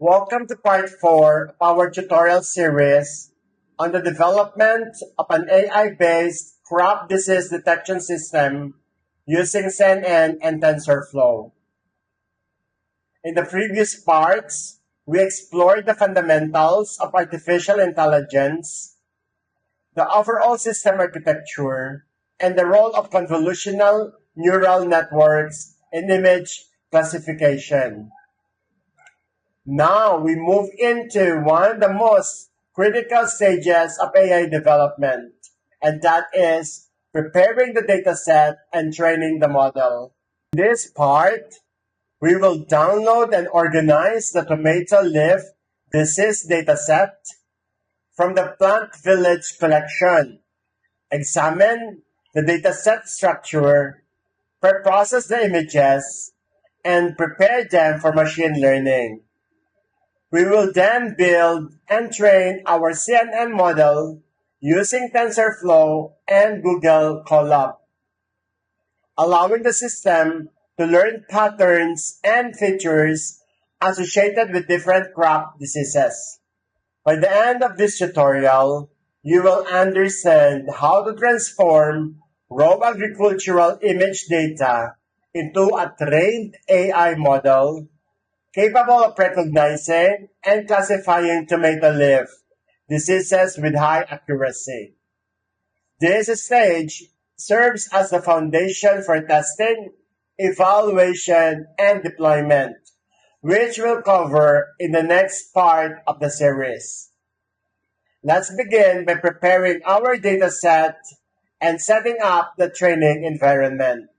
Welcome to part 4 of our tutorial series on the development of an AI-based crop disease detection system using CNN and TensorFlow. In the previous parts, we explored the fundamentals of artificial intelligence, the overall system architecture, and the role of convolutional neural networks in image classification. Now we move into one of the most critical stages of AI development, and that is preparing the dataset and training the model. In this part, we will download and organize the tomato leaf disease dataset from the PlantVillage collection, examine the dataset structure, preprocess the images, and prepare them for machine learning. We will then build and train our CNN model using TensorFlow and Google Colab, allowing the system to learn patterns and features associated with different crop diseases. By the end of this tutorial, you will understand how to transform raw agricultural image data into a trained AI model capable of recognizing and classifying tomato leaf diseases with high accuracy. This stage serves as the foundation for testing, evaluation, and deployment, which we'll cover in the next part of the series. Let's begin by preparing our dataset and setting up the training environment.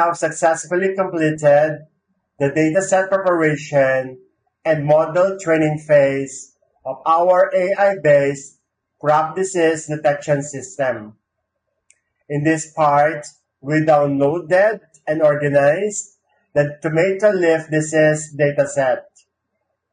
have successfully completed the dataset preparation and model training phase of our AI-based crop disease detection system. In this part, we downloaded and organized the tomato leaf disease dataset,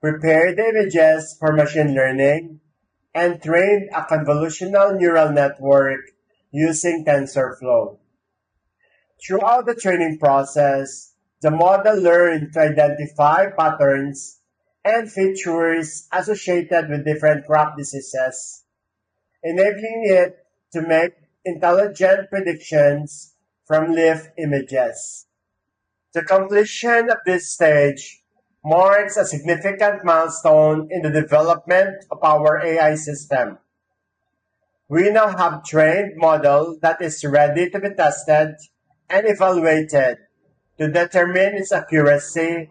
prepared the images for machine learning, and trained a convolutional neural network using TensorFlow. Throughout the training process, the model learned to identify patterns and features associated with different crop diseases, enabling it to make intelligent predictions from leaf images. The completion of this stage marks a significant milestone in the development of our AI system. We now have a trained model that is ready to be tested and evaluated to determine its accuracy,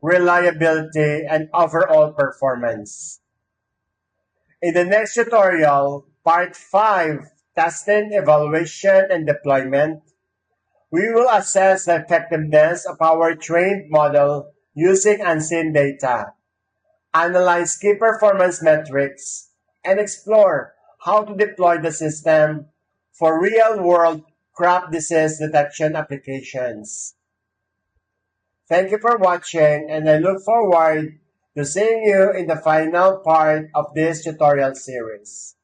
reliability, and overall performance. In the next tutorial, Part 5, Testing, Evaluation, and Deployment, we will assess the effectiveness of our trained model using unseen data, analyze key performance metrics, and explore how to deploy the system for real-world crop disease detection applications. Thank you for watching, and I look forward to seeing you in the final part of this tutorial series.